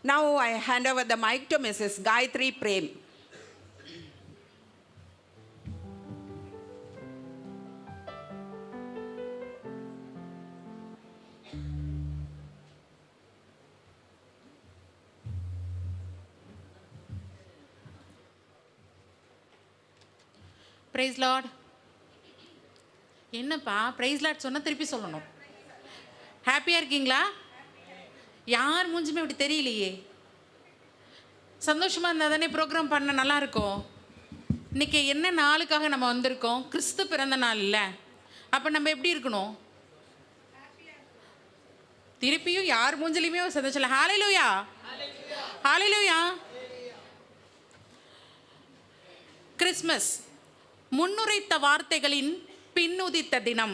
Now I hand over the mic to Mrs. Gayatri Prem. Praise Lord. என்னப்பா praise Lord சொன்னால் திருப்பி சொல்லணும். ஹாப்பியாக இருக்கீங்களா? யார் மூஞ்சுமே இப்படி தெரியலையே. சந்தோஷமாக இருந்தால் தானே ப்ரோக்ராம் பண்ண நல்லாயிருக்கும். இன்றைக்கி என்ன நாளுக்காக நம்ம வந்திருக்கோம்? கிறிஸ்து பிறந்த நாள் இல்லை. அப்போ நம்ம எப்படி இருக்கணும்? திருப்பியும் யார் மூஞ்சிலையுமே ஒரு சந்தோஷம் இல்லை. ஹல்லேலூயா, ஹல்லேலூயா. கிறிஸ்மஸ் முன்னுரைத்த வார்த்தைகளின் பின்னுதித்த தினம்.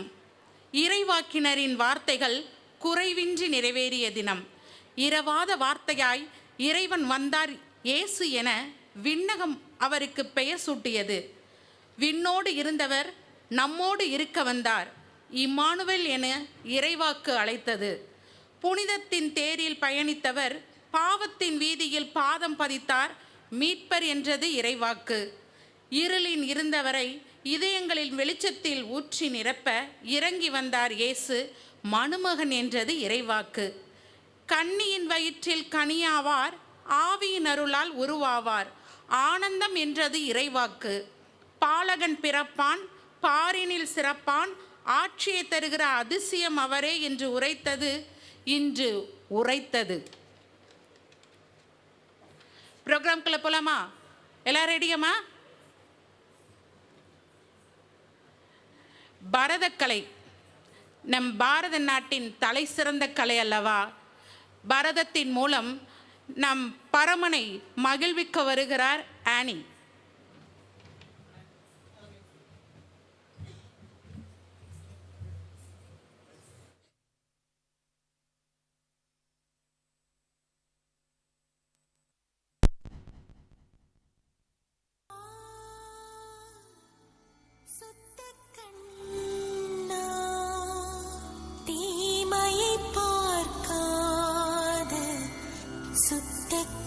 இறைவாக்கினரின் வார்த்தைகள் குறைவின்றி நிறைவேறிய தினம். இரவாத வார்த்தையாய் இறைவன் வந்தார் இயேசு என விண்ணகம் அவருக்கு பெயர் சூட்டியது. விண்ணோடு இருந்தவர் நம்மோடு இருக்க வந்தார், இம்மானுவேல் என இறைவாக்கு அழைத்தது. புனிதத்தின் தேரில் பயணித்தவர் பாவத்தின் வீதியில் பாதம் பதித்தார், மீட்பர் என்றது இறைவாக்கு. இருளின் இருந்தவரை இதயங்களின் வெளிச்சத்தில் ஊற்றி நிரப்ப இறங்கி வந்தார் இயேசு, மணுமகன் என்றது இறைவாக்கு. கன்னியின் வயிற்றில் கனியாவார், ஆவியின் அருளால் உருவாவார், ஆனந்தம் என்றது இறைவாக்கு. பாலகன் பிறப்பான், பாரினில் சிறப்பான், ஆட்சியை தருகிற அதிசயம் அவரே என்று உரைத்தது இன்று உரைத்தது. ப்ரோக்ராம்குள்ள போலாமா? எல்லாரும் ரெடியாமா? பரதக்கலை நம் பாரத நாட்டின் தலை சிறந்த கலை அல்லவா? பரதத்தின் மூலம் நம் பரமனை மகிழ்விக்க வருகிறார் ஆனி.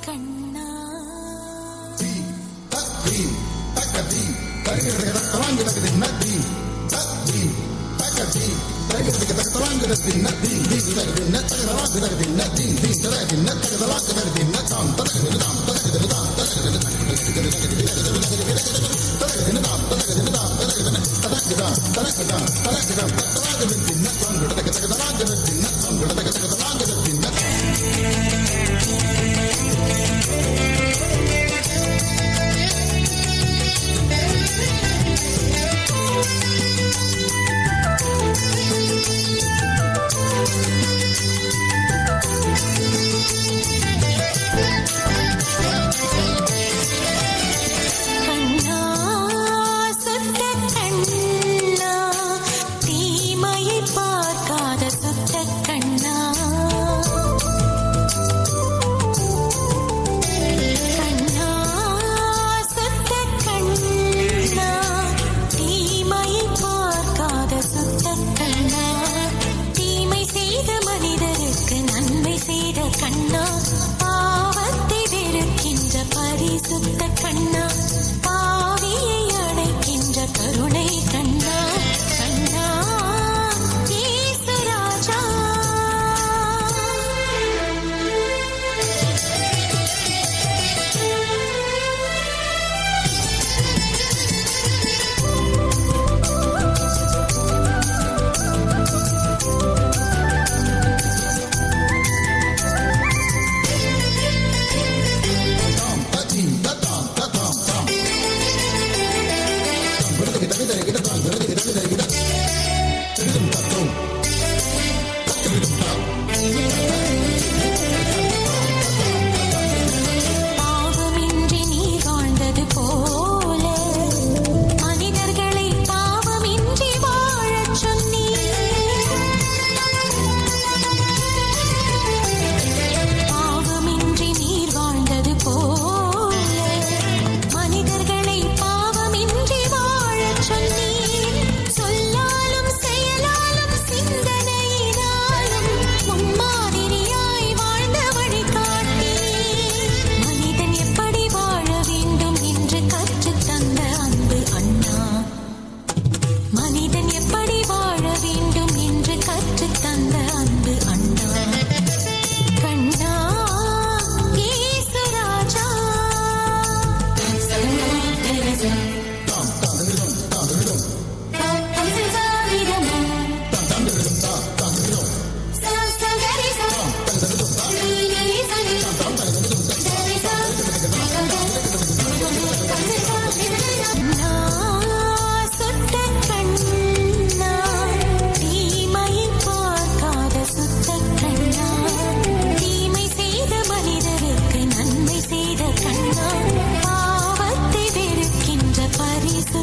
கண்ணா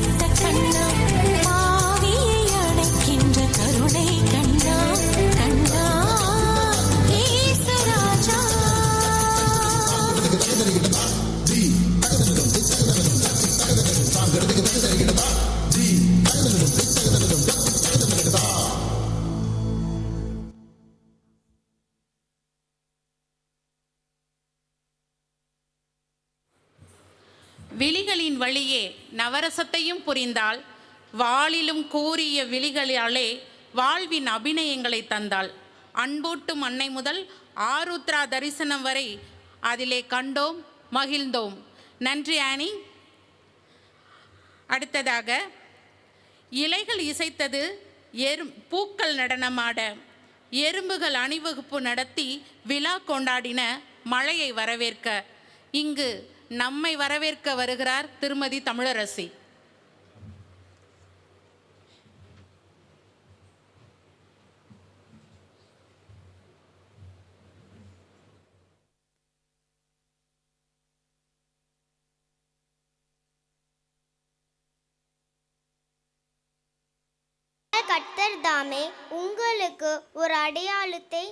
பூத்த கண்ணா, பாவியை அணைக்கின்ற கருணை கண்ணா, கண்ணா இயேசு ராஜா. விழிகளின் வழியே நவரசத்தையும் புரிந்தாள், வாளிலும் கூறிய விழிகளாலே வாழ்வின் அபிநயங்களை தந்தாள். அன்பூட்டும் அன்னை முதல் ஆருத்ரா தரிசனம் வரை அதிலே கண்டோம், மகிழ்ந்தோம். நன்றி ஆனி. அடுத்ததாக இலைகள் இசைத்தது, பூக்கள் நடனமாட, எறும்புகள் அணிவகுப்பு நடத்தி விழா கொண்டாடின மழையை வரவேற்க. இங்கு நம்மை வரவேற்க வருகிறார் திருமதி தமிழரசி. கர்த்தர் தாமே உங்களுக்கு ஒரு அடையாளத்தை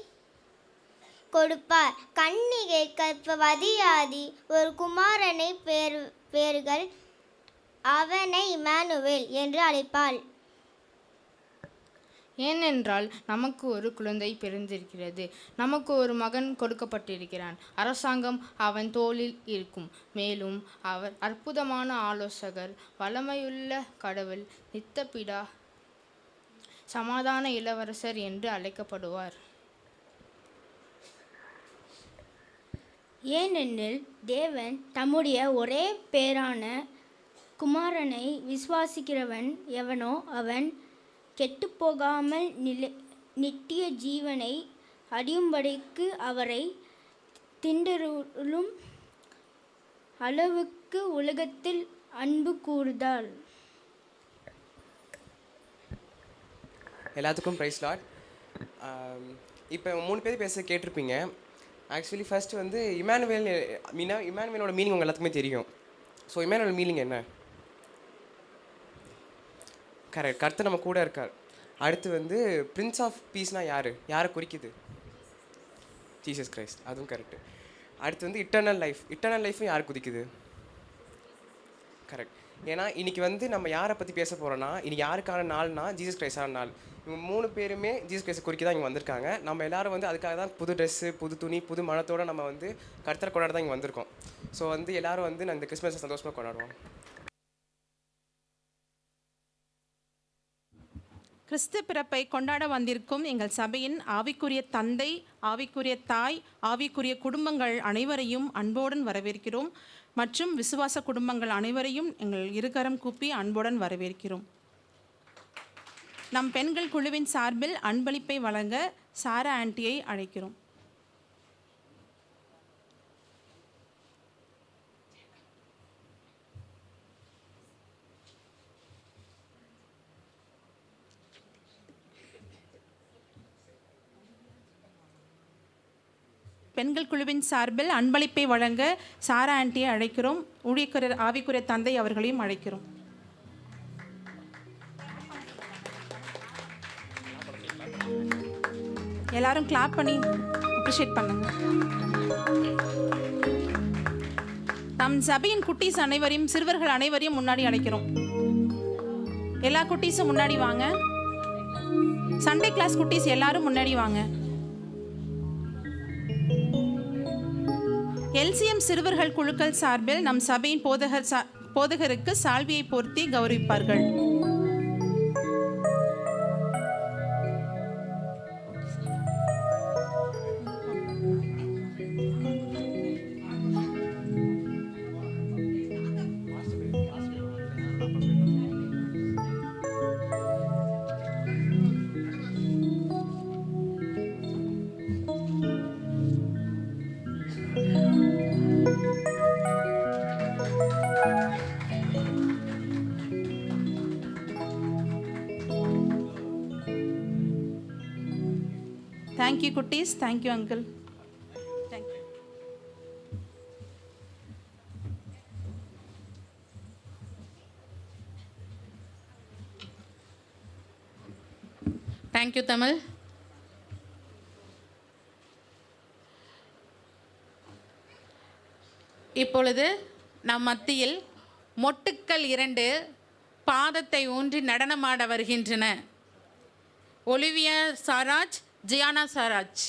கொடுப்பார். கன்னிகை கர்ப்பவதியாகி ஒரு குமாரனை பெறுகள், அவனை இம்மானுவேல் என்று அழைப்பாள். ஏனென்றால் நமக்கு ஒரு குழந்தை பிறந்திருக்கிறது, நமக்கு ஒரு மகன் கொடுக்கப்பட்டிருக்கிறான். அரசாங்கம் அவன் தோளில் இருக்கும். மேலும் அவர் அற்புதமான ஆலோசகர், வல்லமையுள்ள கடவுள், நித்தப்பிதா, சமாதான இளவரசர் என்று அழைக்கப்படுவார். ஏனெனில் தேவன் தம்முடைய ஒரே பேரான குமாரனை விசுவாசிக்கிறவன் எவனோ அவன் கெட்டுப்போகாமல் நித்திய ஜீவனை அடையும்படிக்கு அவரை திண்டருளும் அளவுக்கு உலகத்தில் அன்பு கூர்ந்தாள். எல்லாத்துக்கும் ப்ரைஸ் லாட். இப்போ 3 பேர் பேச கேட்டிருப்பீங்க. ஆக்சுவலி ஃபஸ்ட்டு வந்து இமானுவேலோட மீனிங் உங்கள் எல்லாத்துக்குமே தெரியும். ஸோ இமானுவேல் மீனிங் என்ன? கரெக்ட், கர்த்தர் நம்ம கூட இருக்கார். அடுத்து வந்து பிரின்ஸ் ஆஃப் பீஸ்னால் யாரை குறிக்குது? ஜீசஸ் கிரைஸ்ட், அதுவும் கரெக்டு. அடுத்து வந்து இட்டர்னல் லைஃப்பும் யாரை குறிக்குது? கரெக்ட். ஏன்னா இன்றைக்கி வந்து நம்ம யாரை பற்றி பேச போகிறோன்னா, இன்றைக்கி யாருக்கான நாள்னா ஜீசஸ் கிரைஸ்டான நாள். இவங்க 3 பேருமே ஜீசஸ் கிரைஸ்ட் குறிக்க தான் இங்கே வந்திருக்காங்க. நம்ம எல்லோரும் வந்து அதுக்காக தான் புது ட்ரெஸ்ஸு, புது துணி, புது மனத்தோடு நம்ம வந்து கர்த்தரை கொண்டாட தான் இங்கே வந்திருக்கோம். ஸோ வந்து எல்லோரும் வந்து நான் இந்த கிறிஸ்மஸை சந்தோஷமாக கொண்டாடுவோம். கிறிஸ்து பிறப்பை கொண்டாட வந்திருக்கும் எங்கள் சபையின் ஆவிக்குரிய தந்தை, ஆவிக்குரிய தாய், ஆவிக்குரிய குடும்பங்கள் அனைவரையும் அன்போடு வரவேற்கிறோம். மற்றும் விசுவாச குடும்பங்கள் அனைவரையும் எங்கள் இருகரம் கூப்பி அன்புடன் வரவேற்கிறோம். நம் பெண்கள் குழுவின் சார்பில் அன்பளிப்பை வழங்க சாரா ஆண்டியை அழைக்கிறோம். பெண்கள் குழுவின் சார்பில் அன்பளிப்பை வழங்க சாரா ஆண்டியை அழைக்கிறோம். ஊழியக்காரர் ஆவிக்குரிய தந்தை அவர்களையும் அழைக்கிறோம். எல்லாரும் கிளாப் பண்ணி அப்ரிஷியேட் பண்ணுங்க. நம் சபையின் குட்டீஸ் அனைவரையும், சிறுவர்கள் அனைவரையும் முன்னாடி அழைக்கிறோம். எல்லா குட்டீஸும் முன்னாடி வாங்க. சண்டே கிளாஸ் குட்டீஸ் எல்லாரும் முன்னாடி வாங்க. எல்சிஎம் சிறுவர்கள் குழுக்கள் சார்பில் நம் சபையின் போதகருக்கு சால்வியை பொருத்தி கௌரவிப்பார்கள். Thank you, குட்டீஸ். Thank you, uncle. Thank you. Thank you Tamil. இப்பொழுது நம் மத்தியில் மொட்டுக்கள் 2 பாதத்தை ஊன்றி நடனமாட வருகின்றன. ஒலிவியா சாராஜ், ஜியானா சாராஜ்.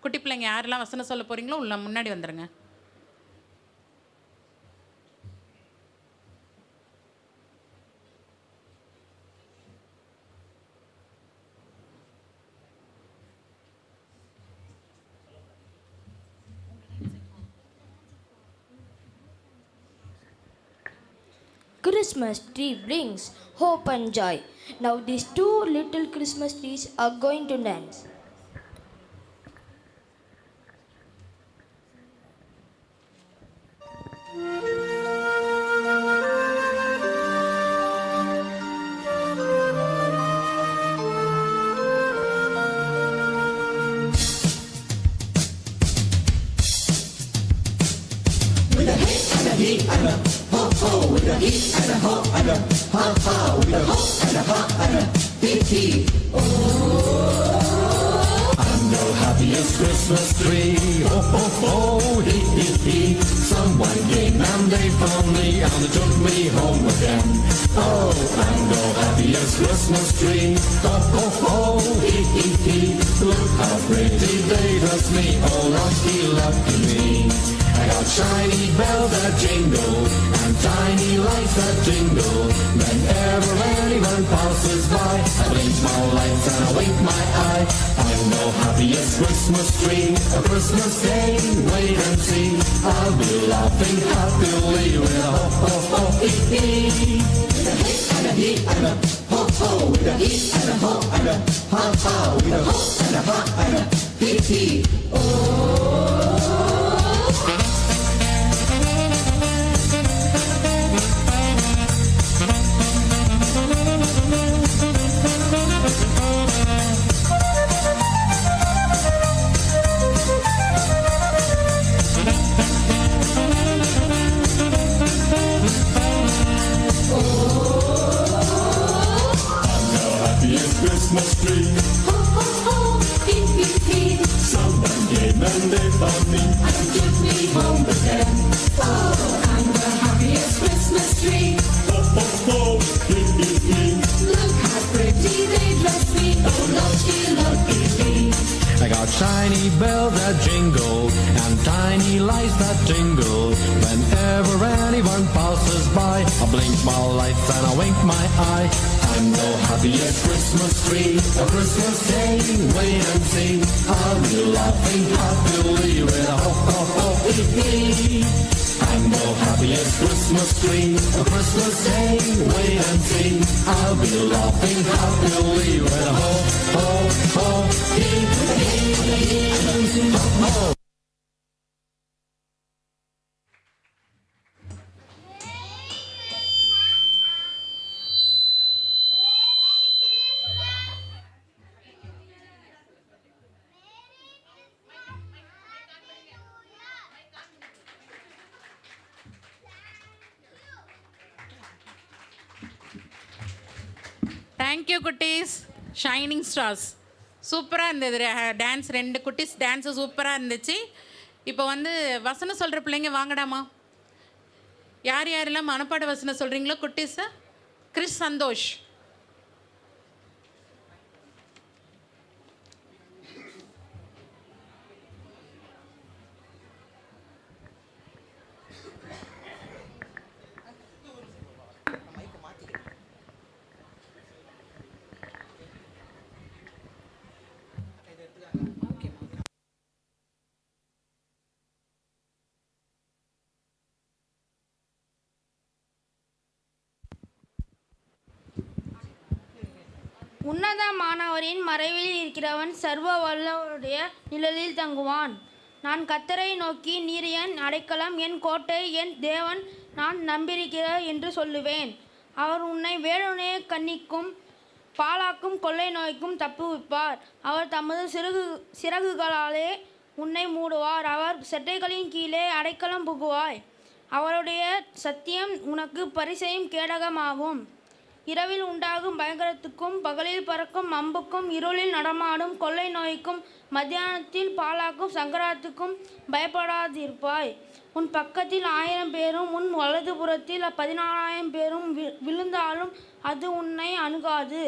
குட்டி பிள்ளைங்க யாரெல்லாம் வசனம் சொல்ல போகிறீங்களோ உள்ள முன்னாடி வந்துடுங்க. Christmas tree brings hope and joy. Now these 2 little Christmas trees are going to dance. Christmas tree, ho ho ho, hee hee hee. Someone came and they found me and they took me home again. Oh, I'm the happiest Christmas tree, ho ho ho, hee hee hee. Look how pretty they dress me, oh lucky, lucky me. I got shiny bells that jingle and tiny lights that jingle. Whenever anyone passes by, I blink my lights and I wink my eye. I'm the happiest Christmas tree, a Christmas day, wait and see. I'll be laughing happily with a ho ho ho hee hee. With a hee and a hee and a ho ho, with a hee and a ho and a ha ha, with a ho and a ha and a hee hee. Christmas tree, Ho, ho, ho, hee, hee, hee. someone came and they found me And took me home again. Oh, I'm the happiest Christmas tree. ho ho ho, hee hee hee. Look how pretty they dress me. Oh, lucky, lucky me. I got shiny bells that jingle and tiny lights that tingle. Whenever anyone passes by, I blink my lights and I wink my eye. I'm the happiest Christmas tree, a Christmas day, wait and see. I'll be laughing happily with a ho ho ho hee hee. I'm the happiest Christmas tree, a Christmas day, wait and see. I'll be laughing happily with a ho ho ho hee hee. Ho ho. Thank you குட்டீஸ். Shining stars சூப்பராக இருந்தது. Dance 2 குட்டீஸ் dance சூப்பராக இருந்துச்சு. இப்போ வந்து வசனம் சொல்கிற பிள்ளைங்க வாங்கடாமா. யார் யாரெல்லாம் மனப்பாட வசனம் சொல்கிறீங்களோ குட்டீஸை. கிறிஸ் சந்தோஷ். உன்னதமானவரின் மறைவில் இருக்கிறவன் சர்வ வல்லவருடைய நிழலில் தங்குவான். நான் கர்த்தரை நோக்கி, நீர் என் அடைக்கலம், என் கோட்டை, என் தேவன், நான் நம்பியிருக்கிறேன் என்று சொல்லுவேன். அவர் உன்னை வேடனுடைய கண்ணிக்கும் பாழாக்கும் கொள்ளை நோய்க்கும் தப்புவிப்பார். அவர் தமது சிறகுகளாலே உன்னை மூடுவார். அவர் செட்டைகளின் கீழே அடைக்கலம் புகுவாய். அவருடைய சத்தியம் உனக்கு பரிசையும் கேடகமாகும். இரவில் உண்டாகும் பயங்கரத்துக்கும் பகலில் பறக்கும் அம்புக்கும் இருளில் நடமாடும் கொள்ளை நோய்க்கும் மத்தியானத்தில் பாழாக்கும் சங்கராத்துக்கும் பயப்படாதிருப்பாய். உன் பக்கத்தில் 1000 பேரும் உன் வலதுபுறத்தில் 14,000 பேரும் விழுந்தாலும் அது உன்னை அணுகாது.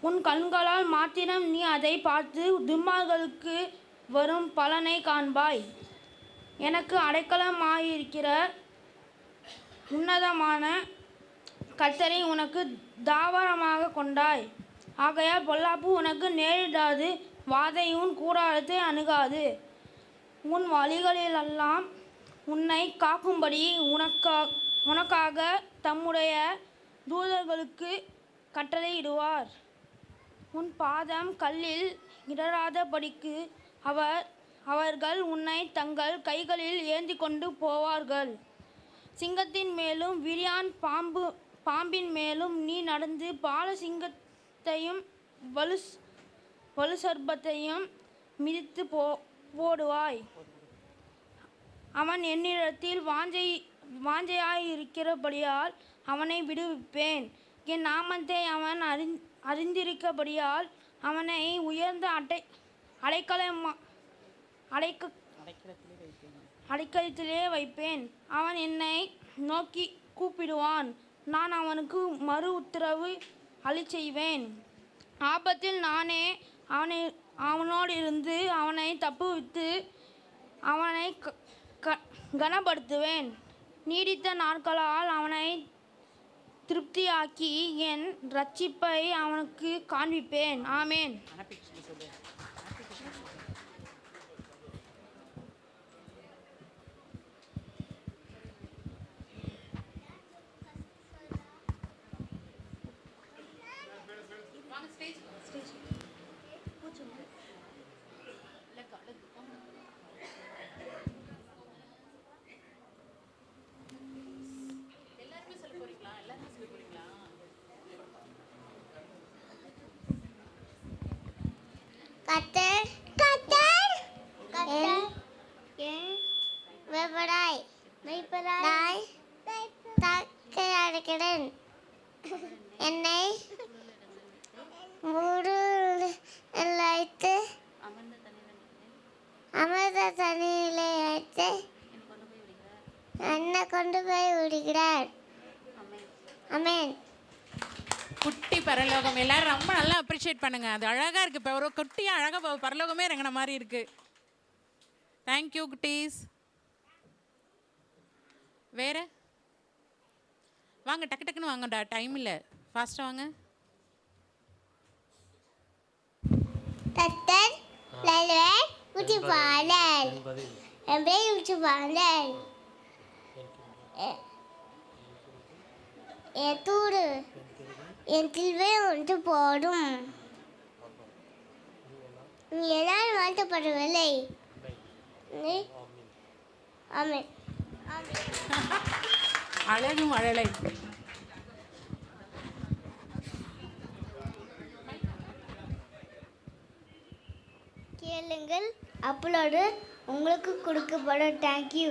உன் கண்களால் மாத்திரம் நீ அதை பார்த்து துன்மார்களுக்கு வரும் பலனை காண்பாய். எனக்கு அடைக்கலமாயிருக்கிற உன்னதமான கர்த்தரை உனக்கு தாவரமாக கொண்டாய். ஆகையால் பொல்லாப்பு உனக்கு நேரிடாது, வாதை உன் கூடாரத்தை அணுகாது. உன் வழிகளிலெல்லாம் உன்னை காக்கும்படி உனக்காக தம்முடைய தூதர்களுக்கு கட்டளையிடுவார். உன் பாதம் கல்லில் இடராதபடிக்கு அவர்கள் உன்னை தங்கள் கைகளில் ஏந்தி கொண்டு போவார்கள். சிங்கத்தின் மேலும் விரியான் பாம்பின் மேலும் நீ நடந்து பால சிங்கத்தையும் வலுசர்பத்தையும் மிதித்து போடுவாய். அவன் என்னிடத்தில் வாஞ்சையாயிருக்கிறபடியால் அவனை விடுவிப்பேன். என் நாமத்தை அவன் அறிந்திருக்கபடியால் அவனை உயர்ந்த அடைக்கலத்திலே வைப்பேன். அவன் என்னை நோக்கி கூப்பிடுவான், நான் அவனுக்கு மறு உத்தரவு அளிச்செய்வேன். ஆபத்தில் நானே அவனோடிருந்து அவனை தப்புவித்து அவனை கனப்படுத்துவேன். நீடித்த நாட்களால் அவனை திருப்தியாக்கி என் இரட்சிப்பை அவனுக்கு காண்பிப்பேன். ஆமேன். கர்த்தர் கர்த்தர் கர்த்தர் என் மெய்ப்பராய் தாக்கையாடுகிறேன். என்னை மூடு வைத்து அமர்ந்த தண்ணியிலே வைத்து என்னை கொண்டு போய் விடுகிறார். ஆமென். குட்டி பரலோகம் எல்லாரும் ரொம்ப நல்லா அப்ரிஷியேட் பண்ணுங்க. அது அழகா இருக்கு. இப்போ ஒரு குட்டியா அழகா பரலோகமே இறங்கின மாதிரி இருக்கு. தேங்க்யூ குட்டீஸ். வேற வாங்க, டக்கு டக்குன்னு வாங்கடா, டைம் இல்லை, ஃபாஸ்டா வாங்க. கர்த்தர் நல்லவர், உச்சிப்பாளர், எம்பே உச்சிப்பாளர், தூடு என் தில்வை ஒன்று போடும். நீ எல்லாரும் வாழ்த்தப்படவில்லை. ஆமென். அழகும் அழலை. கேளுங்கள், அப்பளோடு உங்களுக்கு கொடுக்கப்படும். தேங்க்யூ.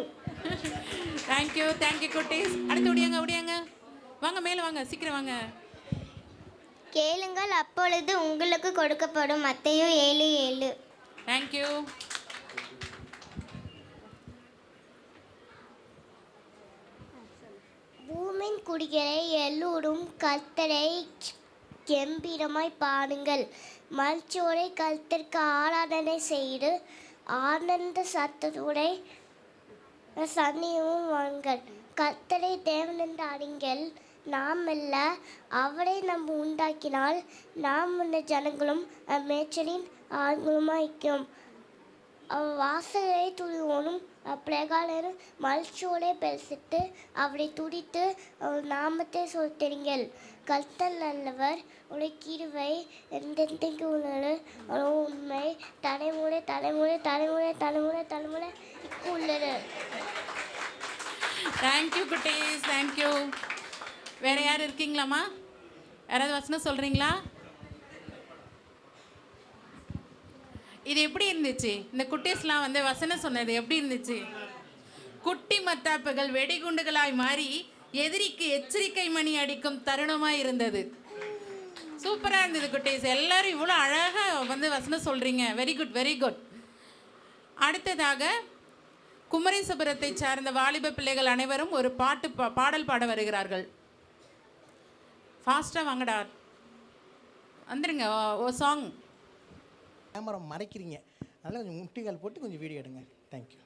தேங்க்யூ தேங்க்யூ குட்டீஸ். அடுத்து ஓடியாங்க வாங்க, மேலே வாங்க, சீக்கிரம் வாங்க. கேளுங்கள், அப்பொழுது உங்களுக்கு கொடுக்கப்படும். மத்தேயு 7:7. தேங்க்யூ. பூமியின் குடிகளை எல்லோரும் கர்த்தரை கம்பீரமாய் பாடுங்கள். மகிழ்ச்சியோടെ கர்த்தருக்கு ஆராதனை செய்து ஆனந்த சத்தத்தோടെ சன்னியும் வாருங்கள். கர்த்தரை தேவனென்று அறிங்கள். நாம் அல்ல, அவரை நம்ம உண்டாக்கினால் நாம் உள்ள ஜனங்களும் மேய்ச்சலின் ஆண்களுமாய்க்கும். வாசலை துணிவோனும் பிரகாலரும் மகிழ்ச்சியோടെ பேசிட்டு அவரை துடித்து அவர் நாமத்தை சொல்லுங்கள். கர்த்தர் நல்லவர், உடைய கிருபை என்றென்றைக்கு உள்ளது. உண்மை தலைமுறை தலைமுறை தலைமுறை தலைமுறை தலைமுறை உள்ளது. தேங்க்யூ குட்டீஸ், தேங்க்யூ. வேற யார் இருக்கீங்களாம்மா? யாராவது வசனம் சொல்றீங்களா? இது எப்படி இருந்துச்சு? இந்த குட்டீஸ்லாம் வசனம் சொன்னது எப்படி இருந்துச்சு? குட்டி மத்தாப்புகள் வெடிகுண்டுகளாய் மாறி எதிரிக்கு எச்சரிக்கை மணி அடிக்கும் தருணமாக இருந்தது. சூப்பராக இருந்தது குட்டீஸ். எல்லாரும் இவ்வளோ அழகாக வந்து வசனம் சொல்கிறீங்க. Very good, very good. அடுத்ததாக குமரேசபுரத்தை சார்ந்த வாலிப பிள்ளைகள் அனைவரும் ஒரு பாடல் பாட வருகிறார்கள். ஃபாஸ்ட்டாக வாங்கடா, வந்துடுங்க. ஒரு சாங். கேமரா மறைக்கிறீங்க, அதனால் கொஞ்சம் முட்டிகால் போட்டு கொஞ்சம் வீடியோ எடுங்க. தேங்க்யூ.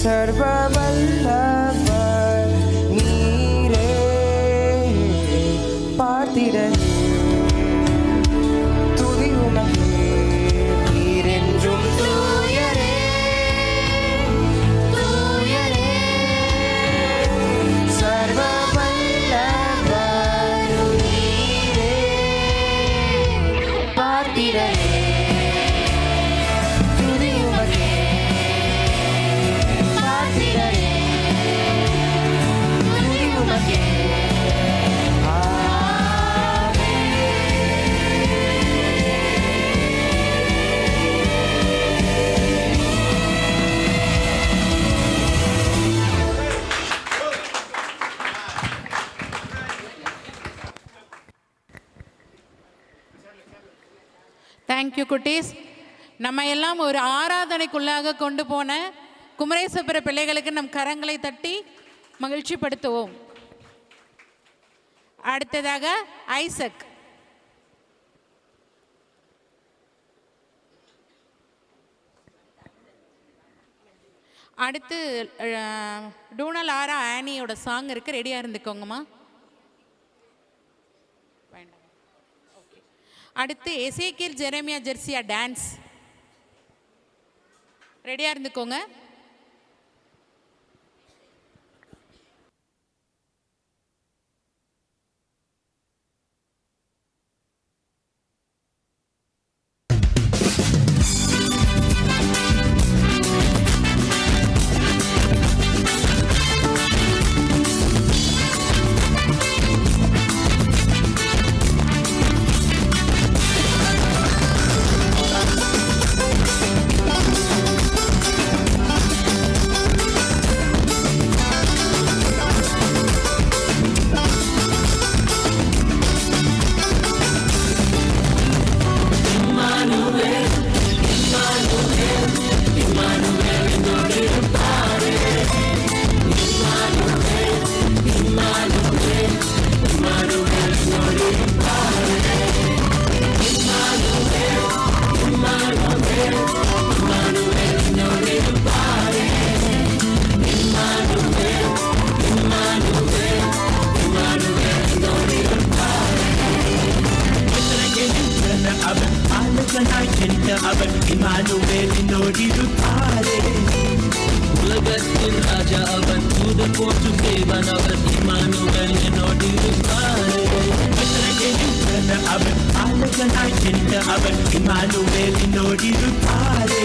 சர்வ வல்லவர் நீரே பார்த்திட துதி உமக்கே நீரென்றும் தூயரே தூயரே சர்வ வல்லவர் நீரே பார்த்திட துதி உமக்கே பார்த்திட துதி உமக்கே தேங்க்யூ குட்டீஸ். நம்ம எல்லாம் ஒரு ஆராதனைக்குள்ளாக கொண்டு போன குமரேசபுர பிள்ளைகளுக்கு நம் கரங்களை தட்டி மகிழ்ச்சிப்படுத்துவோம். அடுத்ததாக ஐசக். அடுத்து டூனல் ஆரா ஆனியோட சாங் இருக்கு, ரெடியாக இருந்துக்கோங்கம்மா. அடுத்து எசேக்கியல் ஜெரமியா ஜெர்சியா டான்ஸ், ரெடியாக இருந்துக்கோங்க. அவன் இமானுவேல் என்னோடிருப்பாரே. உலகத்தின் ராஜா அவன், தூதர் போற்றும் தேவன் அவன், இமானுவேல் என்னோடிருப்பாரே. அவன் ஆலகனாய் சென்ற அவன், இமானுவேல் என்னோடிருப்பாரே.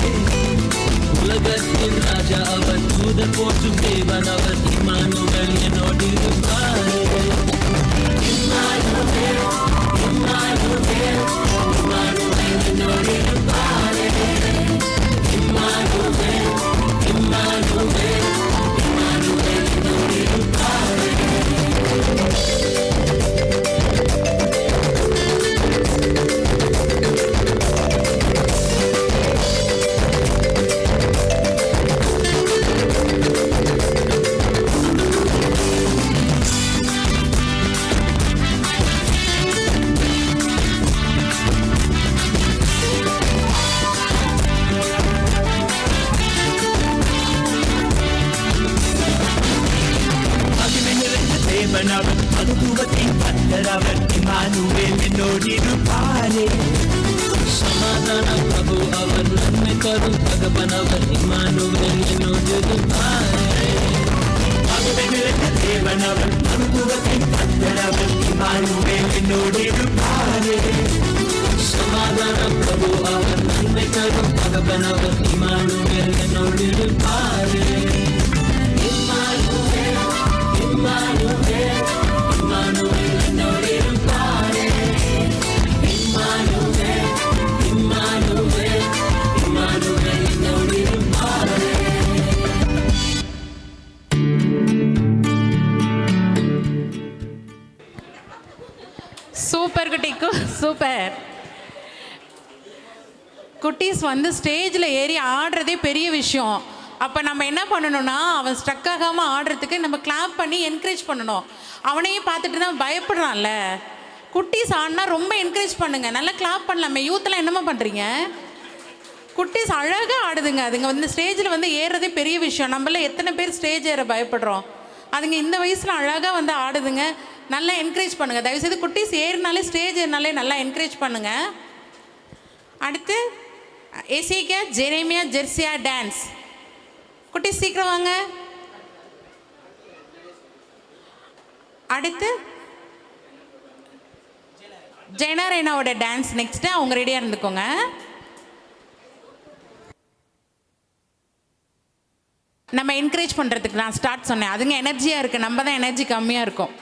உலகத்தின் ராஜா அவன், தூதர் போற்றும் தேவன் அவன், இமானுவேல் என்னோடிருப்பாரே. இமானுவேல் இமானுவேல் இமானுவேல் என்னோடிருப்பாரே. இமானுவேல் இமானுவேல் இமானுவேல் என்னோடிருப்பாரே. அவன் மகத்துவத்தின் கர்த்தரவன், இமானுவேல் என்னோடிருப்பாரே. சமாதான பிரபு அவன், நன்மை தரும் தகவன் அவன், இமானுவேல் என்னோடிருப்பாரே. தேவன் அவன், மகத்துவத்தின் கர்த்தரவன், இமானுவேல் என்னோடிருப்பாரே. சமாதான பிரபு அவன், நன்மை தரும் தகவன் அவன், இமானுவேல் என்னோடிருப்பாரே. இமானுவேல் இமானுவேல் இமானுவேல் என்னோடிருப்பாரே. இமானுவேல் இமானுவேல் இமானுவேல் என்னோடிருப்பாரே. சூப்பர் குட்டிக்கு சூப்பர். குட்டீஸ் வந்து ஸ்டேஜில் ஏறி ஆடுறதே பெரிய விஷயம். அப்போ நம்ம என்ன பண்ணணும்னா, அவன் ஸ்ட்ரக் ஆகாமல் ஆடுறதுக்கு நம்ம கிளாப் பண்ணி என்கரேஜ் பண்ணணும். அவனையும் பார்த்துட்டு தான் பயப்படுறான்ல. குட்டீஸ் ஆடினா ரொம்ப என்கரேஜ் பண்ணுங்கள், நல்லா கிளாப் பண்ணலாமே. யூத்தில் என்னமா பண்ணுறீங்க? குட்டீஸ் அழகாக ஆடுதுங்க. அதுங்க வந்து ஸ்டேஜில் வந்து ஏறுறதே பெரிய விஷயம். நம்மள எத்தனை பேர் ஸ்டேஜ் ஏற பயப்படுறோம். அதுங்க இந்த வயசில் அழகாக வந்து ஆடுதுங்க. நல்லா என்கரேஜ் பண்ணுங்கள். தயவுசெய்து குட்டீஸ் ஏறினாலே ஸ்டேஜ் ஏறினாலே நல்லா என்கரேஜ் பண்ணுங்கள். அடுத்து எசேக்கியா, ஜெரேமியா, ஜெர்சியா டான்ஸ். குட்டீஸ் சீக்கிரம் வாங்க. அடுத்து ஜெயனா ரேனாவோட டான்ஸ் நெக்ஸ்ட்டு. அவங்க ரெடியாக இருந்துக்கோங்க. நம்ம என்கரேஜ் பண்ணுறதுக்கு நான் ஸ்டார்ட் சொன்னேன். அதுங்க எனர்ஜியாக இருக்குது, நம்ம தான் எனர்ஜி கம்மியாக இருக்கும்.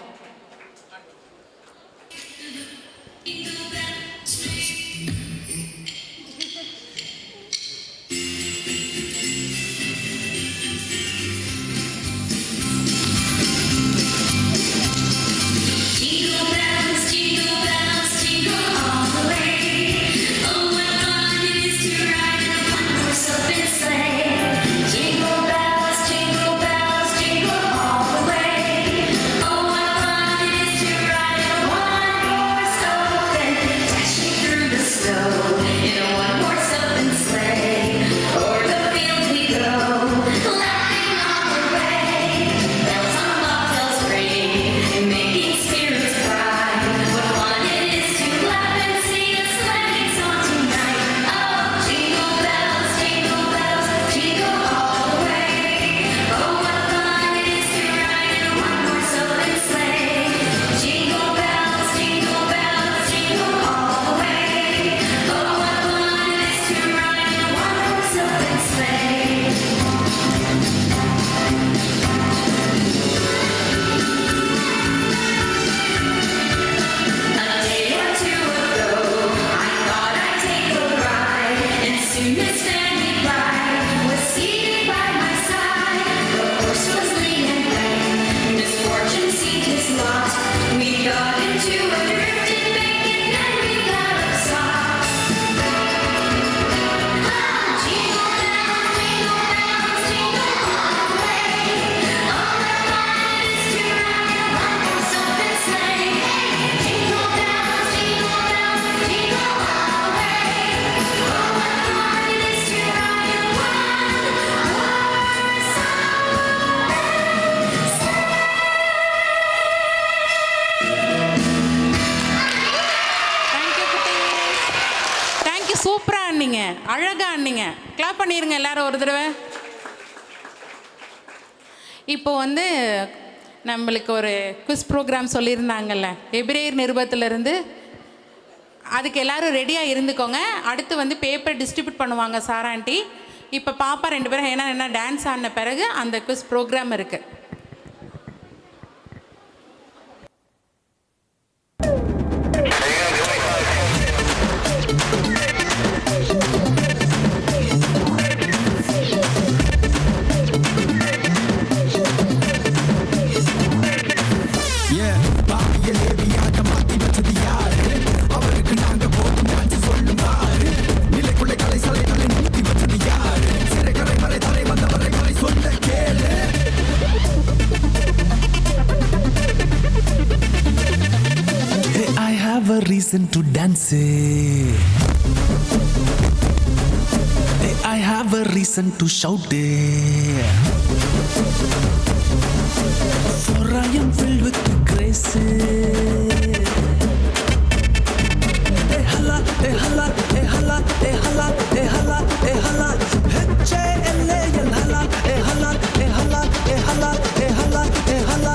சூப்பராக ஆடினீங்க, அழகாக ஆடினீங்க. கிளாப் பண்ணிடுங்க எல்லாரும் ஒரு தடவை. இப்போ வந்து நம்மளுக்கு ஒரு குவிஸ் ப்ரோக்ராம் சொல்லியிருந்தாங்கல்ல எபிரேயர் நிருபத்திலிருந்து, அதுக்கு எல்லோரும் ரெடியாக இருந்துக்கோங்க. அடுத்து வந்து பேப்பர் டிஸ்ட்ரிபியூட் பண்ணுவாங்க சாரா ஆண்டி. இப்போ பாப்பா 2 பேரும் என்ன டான்ஸ் ஆடின பிறகு அந்த குவிஸ் ப்ரோக்ராம் இருக்குது. Reason to dance. I have a reason to shout. For I am filled with grace. Hey hala, hey hala, hey hala, hey hala, hey hala, hey hala. H-A-L-A-L hala, hey hala, hey hala, hey hala, hey hala, hey hala.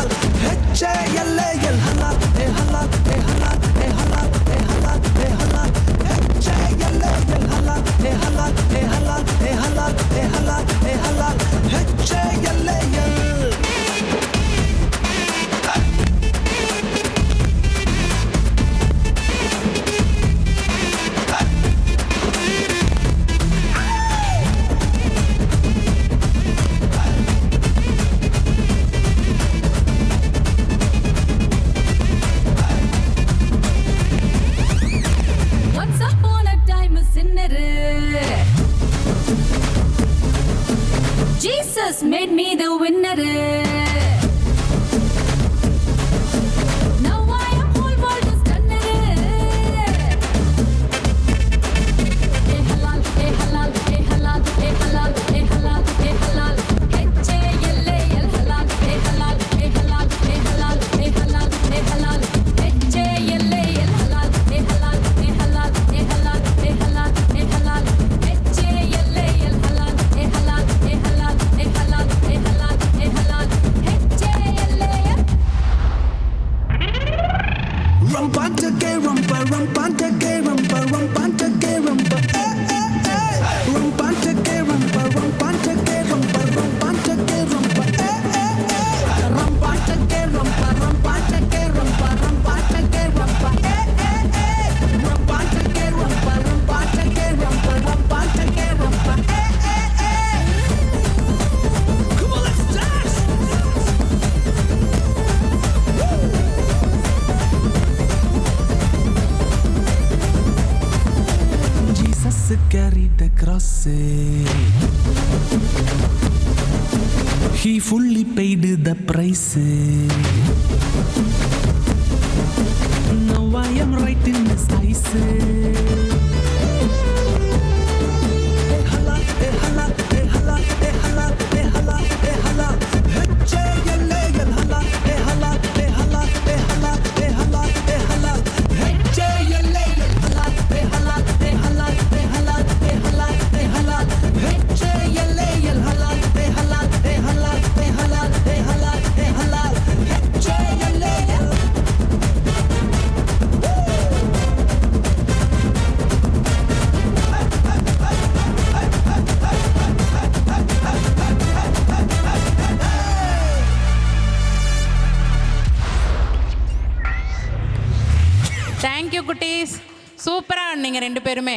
H-A-L-A-L hala, hey hala, hey hala, hey hala. Jesus made me the winner. Now I am whole world is done. Hey halal, hey halal, hey He fully paid the price. Now I am right in his eyes. Hey hala, hey hala, hey hala, hey hala, hey hala, hey hala. H-A-L-A-L hala, hey hala, hey hala, hey hala, hey hala, hey hala. H-A-L-A-L hala, hey hala, hey hala, hey hala, hey hala, hey hala. H-A-L-A-L hala, hey hala, hey hala, hey hala, hey hala, hey hala. H-A-L-A-L. Thank you குட்டீஸ், சூப்பராக நீங்கள் 2 பேருமே.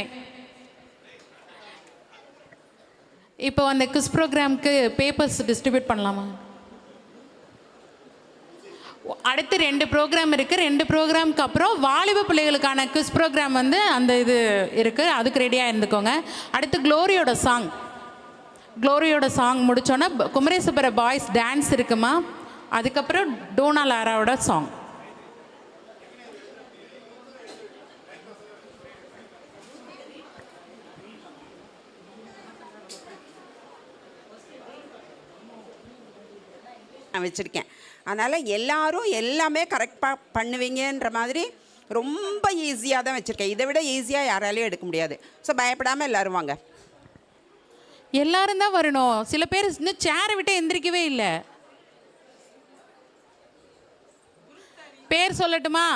இப்போ அந்த குஸ் ப்ரோக்ராம்க்கு papers distribute பண்ணலாமா? அடுத்து 2 program இருக்குது. 2 ப்ரோக்ராமுக்கு அப்புறம் வாலிப பிள்ளைகளுக்கான குஸ் ப்ரோக்ராம் வந்து அந்த இது இருக்குது, அதுக்கு ரெடியாக இருந்துக்கோங்க. அடுத்து க்ளோரியோட சாங் முடித்தோன்னே குமரேசபுர பாய்ஸ் டான்ஸ் இருக்குமா, அதுக்கப்புறம் டோனா லாராவோட சாங். நான் வச்சுருக்கேன். அதனால் எல்லாரும் எல்லாமே கரெக்டாக பண்ணுவீங்கன்ற மாதிரி ரொம்ப ஈஸியாக தான் வச்சுருக்கேன். இதை விட ஈஸியாக யாராலையும் எடுக்க முடியாது. ஸோ பயப்படாமல் எல்லோரும் வாங்க. எல்லாரும் தான் வரணும். சில பேர் இன்னும் சேரை விட்டு எந்திரிக்கவே இல்லை. பேர் சொல்லட்டுமா?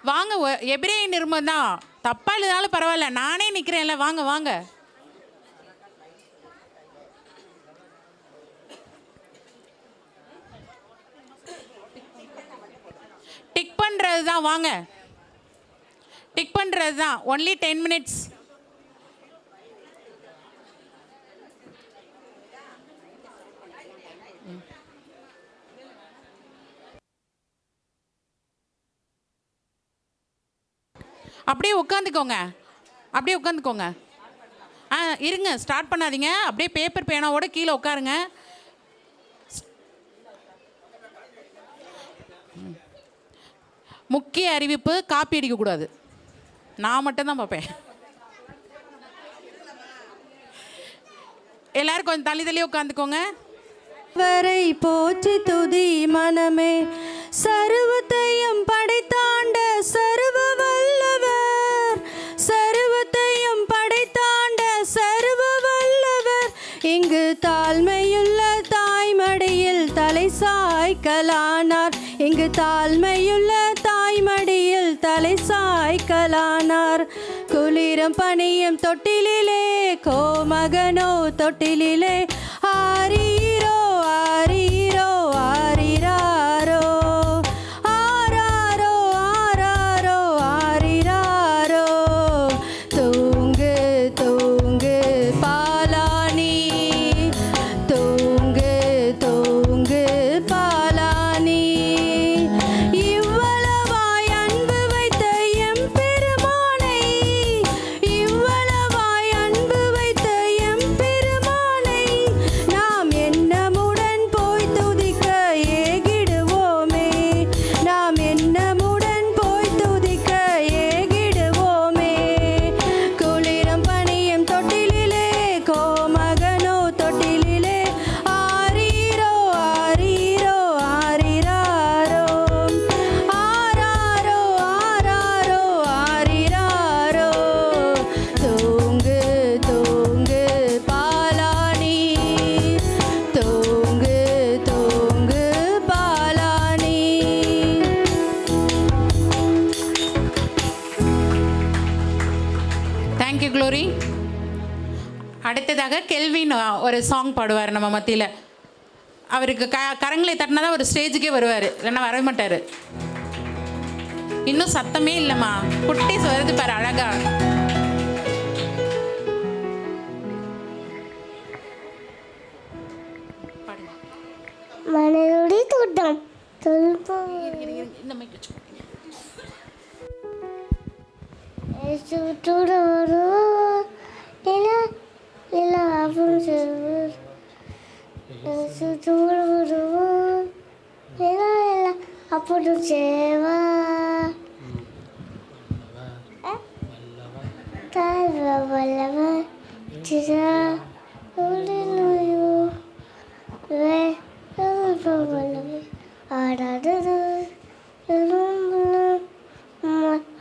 வாங்க, எபிரேய நிருபம் தான், தப்பா இல்லைனாலும் பரவாயில்ல, நானே நிற்கிறேன்ல, வாங்க வாங்க. டிக் பண்ணுறது தான், வாங்க டிக் பண்ணுறது தான். Only 10 minutes. அப்படியே உட்காந்துக்கோங்க. இருங்க, ஸ்டார்ட் பண்ணாதீங்க. அப்படியே பேப்பர் பேனாவோட கீழே உட்காருங்க. முக்கிய அறிவிப்பு, காப்பி அடிக்கக்கூடாது. நான் மட்டும்தான் பார்ப்பேன். எல்லாரும் கொஞ்சம் தள்ளி உட்காந்துக்கோங்க. வரை போற்றி துதி மனமே, சர்வத்தையும் படைத்தாண்ட சர்வ வல்லவர், சர்வத்தையும் படைத்தாண்ட சர்வ வல்லவர். இங்கு தாழ்மையுள்ள தாய்மடியில் தலை சாய்க்கலானார், இங்கு தாழ்மையுள்ள தாய்மடியில் தலை சாய்க்கலானார். குளிரம் பனியும் தொட்டிலே, கோமகனோ தொட்டிலே, ஆரீரோ ஆரீரோ ஆரிராரோ, ஆராரோ ஆராரோ ஆரிராரோ. தூங்கு தூங்கு பாலானி, தூங்கு தூங்கு பாலானி. இவ்வளவாய் அன்பு வைத்த எம்பெருமானை, இவ்வளவாய் அன்பு வைத்த எம்பெருமானை நாம் எண்ணமுடன் போய் துதிக்க ஏகிடுவோமே, நாம் எண்ணமுடன் போய் துதிக்க ஏகிடுவோமே. குளிரம் பனியும் தொட்டிலே, கோமகனோ தொட்டிலே, ஆரீரோ ஆரீரோ ஆரிராரோ, ஆராரோ ஆராரோ ஆரிராரோ. தூங்கு தூங்கு பாலானி, தூங்கு தூங்கு பாலானி. Thank you Glory. அடுத்ததாக கெல்வின் ஒரு சாங் பாடுவார் நம்ம மத்தியில். அவருக்கு கரங்களை தட்டினா தான் ஒரு ஸ்டேஜுக்கே வருவார், இல்லைன்னா வரவே மாட்டார். இன்னும் சத்தமே இல்லைம்மா, குட்டீஸ் வருது பாரு அழகா. மனதுடி தோட்டம் இந்த மைக் வச்சுக்கோ. అప్పుడు చేవా వల్లవ చిరా ஆடாடுது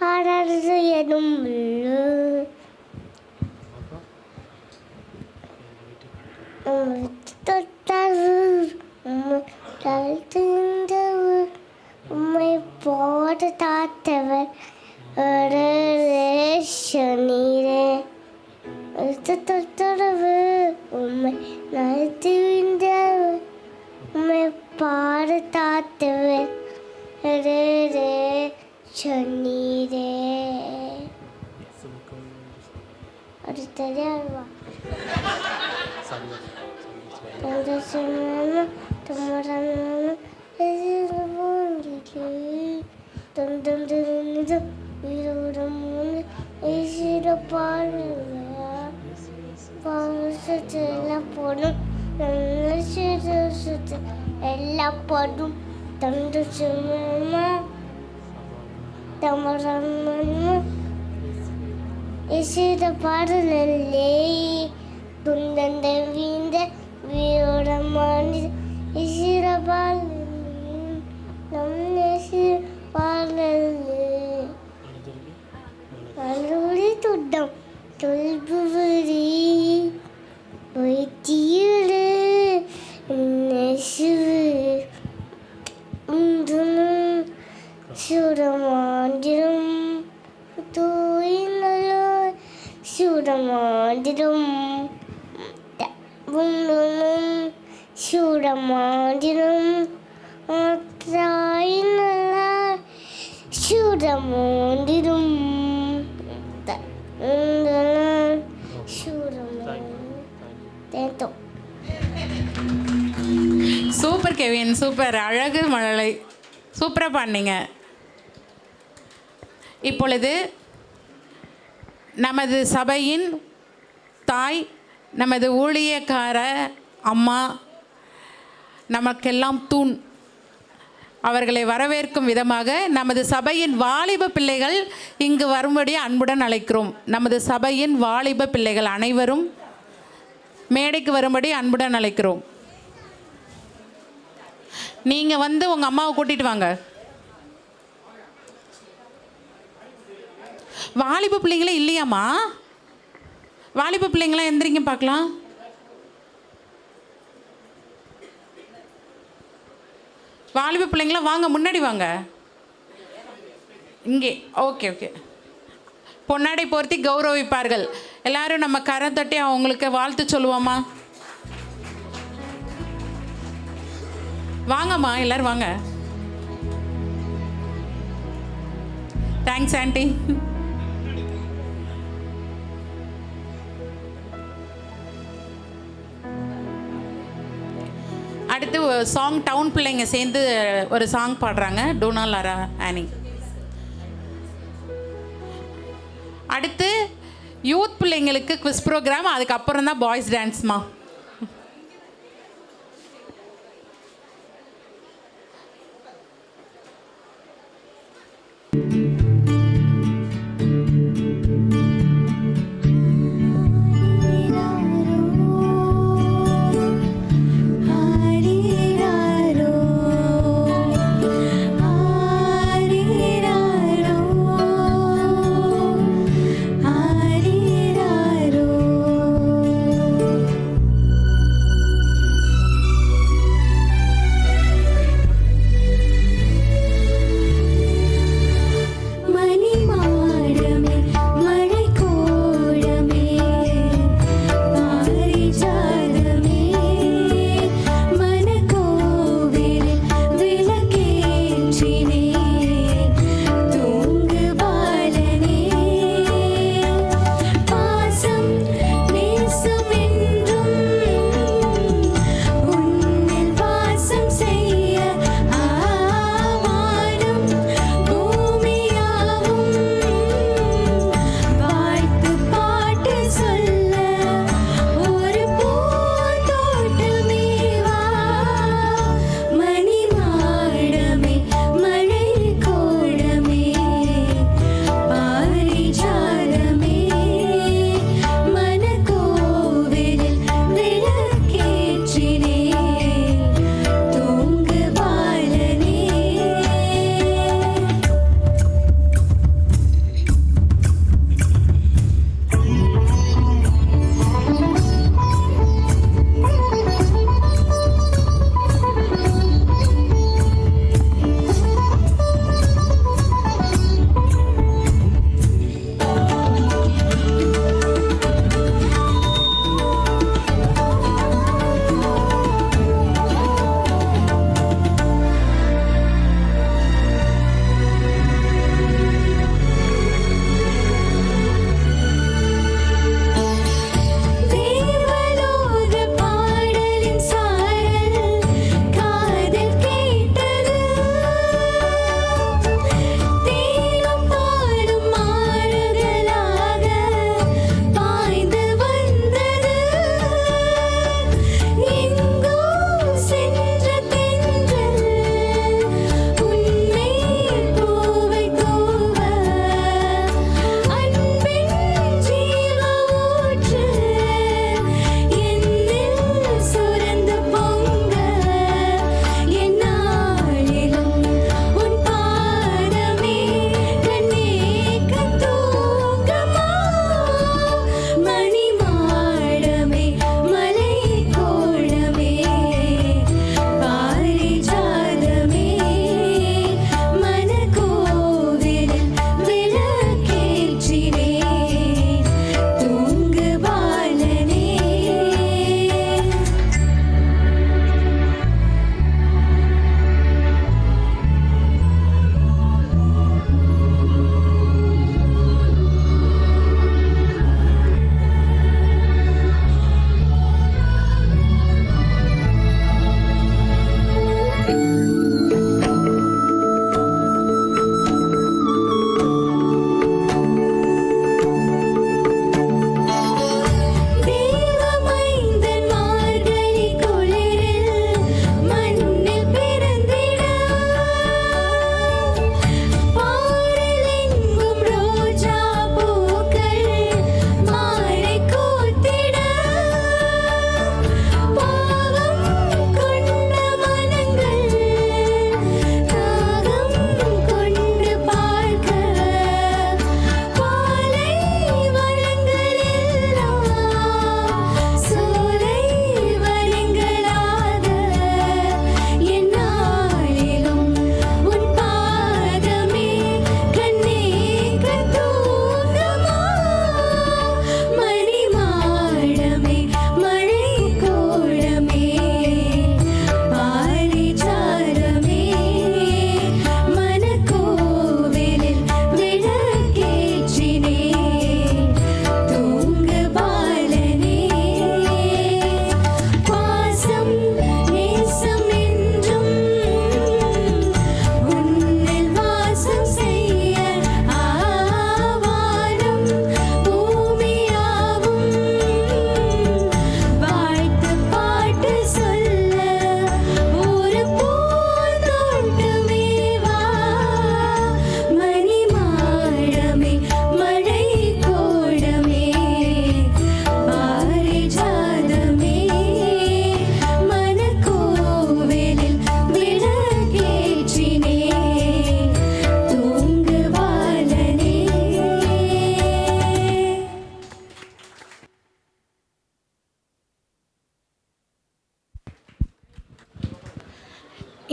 ஆடாடுது எனும் தொட்டாது உம்மை போட்டு தாத்தவர் நீரே தொட்டரவு உம்மை நழுத்து விந்தவர் உம்மை பாடு தாத்தவர் சொன்னீரே. அது தெரியாதுவா போடும் எல்லாம் போடும் தந்து சும்மா தமரம்ம இசிற பாடலே துந்தந்த வீந்த வீரோட மாண்டி இசிற பாடலே நம் இசிற பாடலே அலுடி துட்டம் தொல்புவரி வைத்தியரு நெசுவு சுடமாண்டிரும் தூயினலோ சுடமாண்டிரும் சுடமாண்டிரும் தாயினல சுடமாண்டிரும் சூப்பர் கெவின், சூப்பர். அழகு மழலை, சூப்பராக பாடினீங்க. இப்பொழுது நமது சபையின் தாய், நமது ஊழியக்கார அம்மா, நமக்கெல்லாம் தூண், அவர்களை வரவேற்கும் விதமாக நமது சபையின் வாலிப பிள்ளைகள் இங்கு வரும்படி அன்புடன் அழைக்கிறோம். நமது சபையின் வாலிப பிள்ளைகள் அனைவரும் மேடைக்கு வரும்படி அன்புடன் அழைக்கிறோம். நீங்கள் வந்து உங்கள் அம்மாவை கூட்டிகிட்டு வாங்க. வாலிப பிள்ளைங்களே இல்லையாம்மா? வாலிப பிள்ளைங்களாம் எந்திரிங்க பார்க்கலாம். வாலிப பிள்ளைங்களாம் வாங்க, முன்னாடி வாங்க. இங்கே ஓகே ஓகே. பொன்னாடை போர்த்தி கௌரவிப்பார்கள். எல்லாரும் நம்ம கரம் தட்டி அவங்களுக்கு வாழ்த்து சொல்லுவோமா? வாங்கம்மா, எல்லாரும் வாங்க. Thanks aunty. அடுத்து சாங் டவுன் பிள்ளைங்க சேர்ந்து ஒரு சாங் பாடுறாங்க, டோனா லாரா ஆனி. அடுத்து யூத் பிள்ளைங்களுக்கு குவிஸ் ப்ரோக்ராம், அதுக்கப்புறம் தான் பாய்ஸ் டான்ஸ்மா.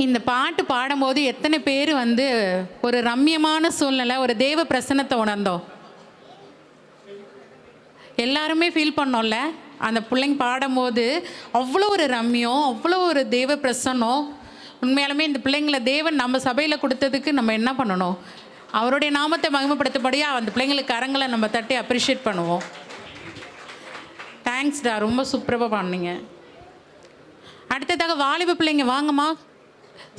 இந்த பாட்டு பாடும்போது எத்தனை பேர் வந்து ஒரு ரம்யமான சூழ்நிலை, ஒரு தேவ பிரசன்னத்தை உணர்ந்தோம்? எல்லாருமே ஃபீல் பண்ணோம்ல. அந்த பிள்ளைங்க பாடும்போது அவ்வளோ ஒரு ரம்யம், அவ்வளோ ஒரு தேவ பிரசன்னம். உண்மையாலுமே இந்த பிள்ளைங்களை தேவன் நம்ம சபையில் கொடுத்ததுக்கு நம்ம என்ன பண்ணணும்? அவருடைய நாமத்தை மகிமைப்படுத்தபடியாக அந்த பிள்ளைங்களுக்கு கரங்களை நம்ம தட்டி அப்ரிஷியேட் பண்ணுவோம். தேங்க்ஸ்டா, ரொம்ப சூப்பராக பண்ணீங்க. அடுத்ததாக வாலிப பிள்ளைங்க வாங்கம்மா,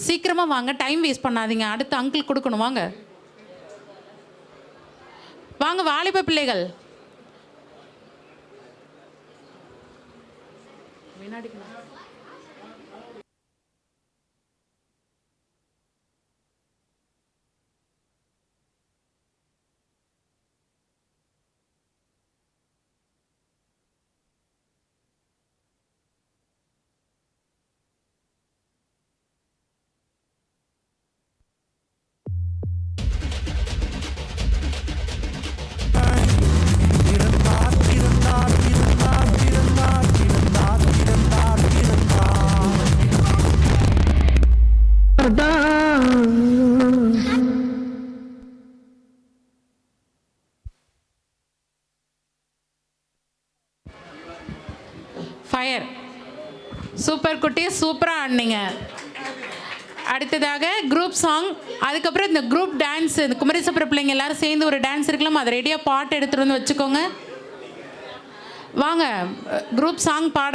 சீக்கிரமாக வாங்க, டைம் வேஸ்ட் பண்ணாதீங்க. அடுத்து அங்கிள் கொடுக்கணும். வாங்க வாங்க வாலிப பிள்ளைகள். ஃபயர் சூப்பர் குட்டி, சூப்பராக ஆடினீங்க. அடுத்ததாக குரூப் சாங், அதுக்கப்புறம் இந்த குரூப் டான்ஸ். இந்த குமரேசபுர பிள்ளைங்க எல்லாரும் சேர்ந்து ஒரு டான்ஸ் இருக்கலாம், அதை ரெடியாக பாட்டு எடுத்துகிட்டு வந்து வச்சுக்கோங்க. வாங்க குரூப் சாங் பாட.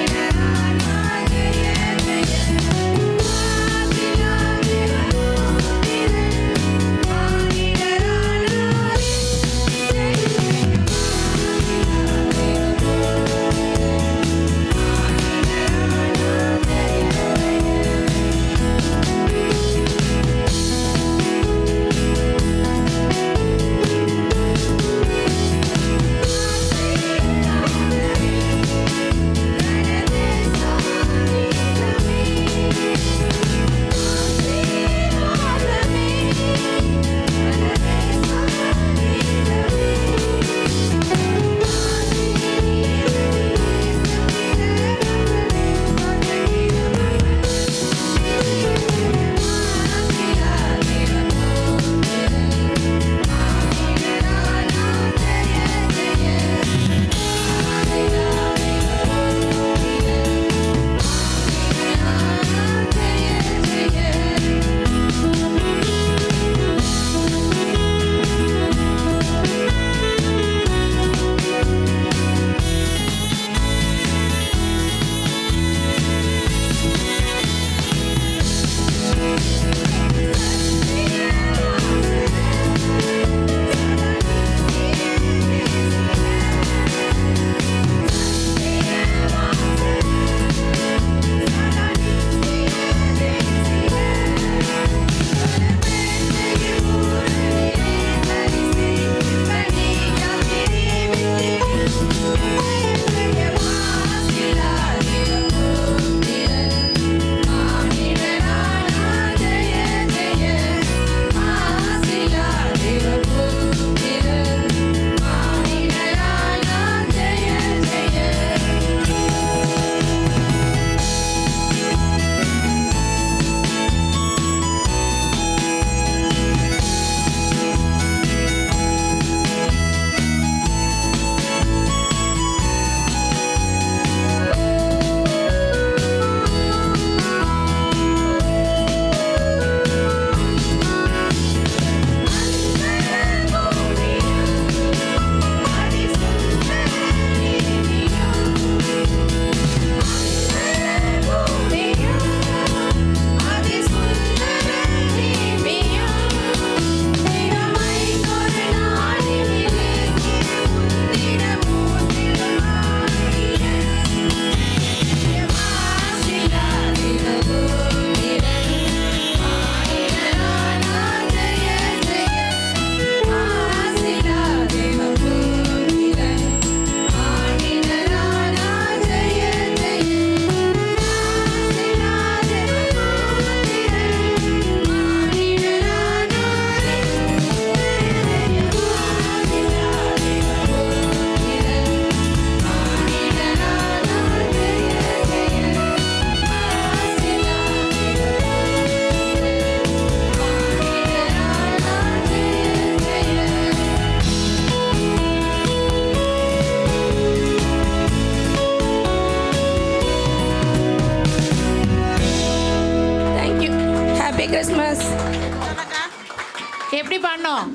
Yeah. பண்ணும்.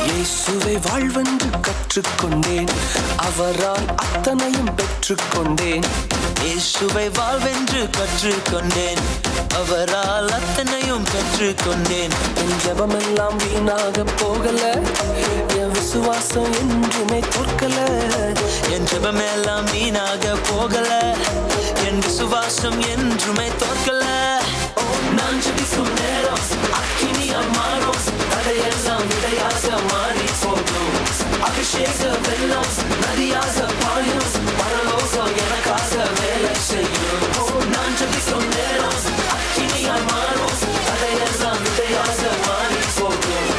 இயேசுவை வாழ்வென்று கற்றுக்கொண்டேன், அவரால் அத்தனையும் பெற்றுக்கொண்டேன். இயேசுவை வாழ்வென்று கற்றுக்கொண்டேன், அவரால் அத்தனையும் கற்றுக்கொண்டேன். என் ஜெபமெல்லாம் வீணாக போகல, என் விசுவாசம் என்றுமே தோற்கல. என் ஜெபமெல்லாம் வீணாக போகல, என் விசுவாசம் என்றுமே தோற்கல. நான் ஜெபிக்கும் நேரம் அக்கினியா மாறும், தடையெல்லாம் விடையாக மாறி போகும். அபிஷேக வெள்ளம் நதியாக பாயும், பரலோகம் எனக்காக வேலை செய்யும். நான் ஜெபிக்கும் நேரம் அக்கினியா மாறும், தடையெல்லாம் விடையாக மாறி போகும்.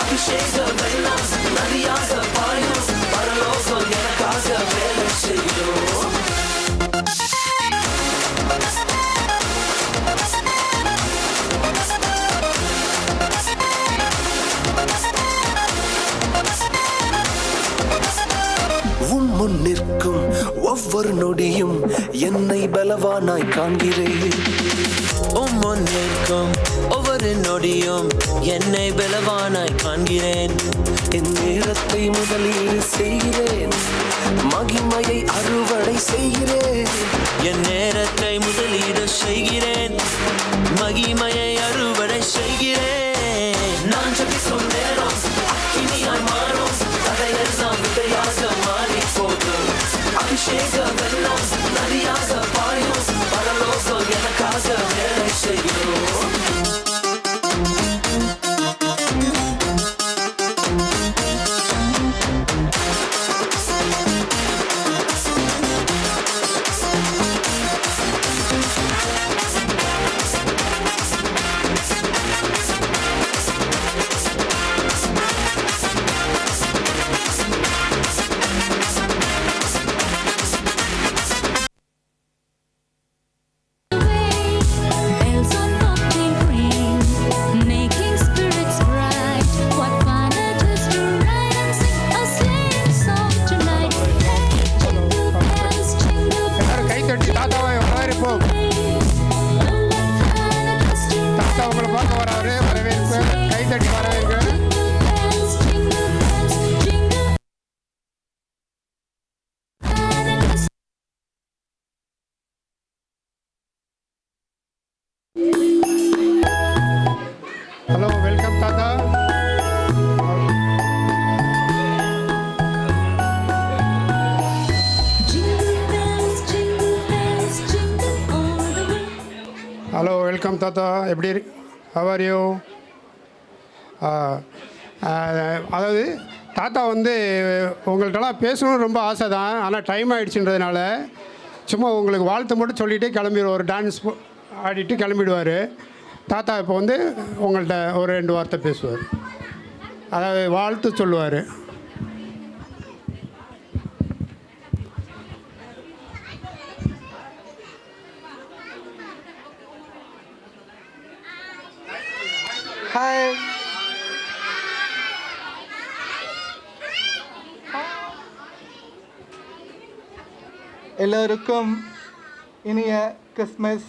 அபிஷேக வெள்ளம் நதியாக பாயும், பரலோகம் எனக்காக வேலை செய்யும். முன் நிற்கும் ஒவ்வொரு நொடியும் என்னை பலவானாய் காண்கிறேன். முன் நிற்கும் ஒவ்வொரு நொடியும் என்னை பலவானாய் காண்கிறேன். என் நேரத்தை முதலீடு செய்கிறேன், மகிமையை அறுவடை செய்கிறேன். என் நேரத்தை முதலீடு செய்கிறேன், மகிமையை அறுவடை செய்கிறேன். நான் ஜெபிக்கும் நேரம் அக்கினியாய் மாறும், தடையெல்லாம் விதையாக மாறி போகும். அபிஷேக வெள்ளம் நதியாக பாயும், பரலோகம் எனக்காக வேலை செய்யும். ஹலோ, வெல்கம் தாத்தா. ஹலோ, வெல்கம் தாத்தா. எப்படி இருக்கு? How are you? அதாவது தாத்தா வந்து உங்கள்கிட்டலாம் பேசணும்னு ரொம்ப ஆசை தான், ஆனால் டைம் ஆகிடுச்சுன்றதுனால சும்மா உங்களுக்கு வாழ்த்து மட்டும் சொல்லிவிட்டு கிளம்பிடுவோம். ஒரு டான்ஸ் ஆடிட்டு கிளம்பிடுவார். தாத்தா இப்போ வந்து உங்கள்கிட்ட ஒரு 2 வார்த்தை பேசுவார், அதாவது வாழ்த்து சொல்லுவார். ஹாய். எல்லோருக்கும் இனிய கிறிஸ்மஸ்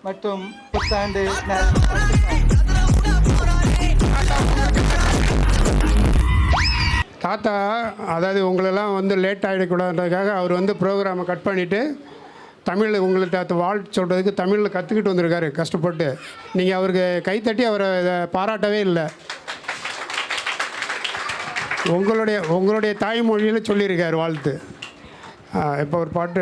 மற்றும் புத்தாண்டு தாத்தா அதாவது உங்களெல்லாம் வந்து லேட் ஆகிடக்கூடாதுன்றதுக்காக அவர் வந்து ப்ரோக்ராமை கட் பண்ணிவிட்டு தமிழில் உங்கள்கிட்ட வாழ்த்து சொல்கிறதுக்கு தமிழில் கற்றுக்கிட்டு வந்திருக்காரு கஷ்டப்பட்டு. நீங்கள் அவருக்கு கைத்தட்டி அவரை இதை பாராட்டவே இல்லை. உங்களுடைய தாய்மொழியில் சொல்லியிருக்கார் வாழ்த்து. இப்போ ஒரு பாட்டு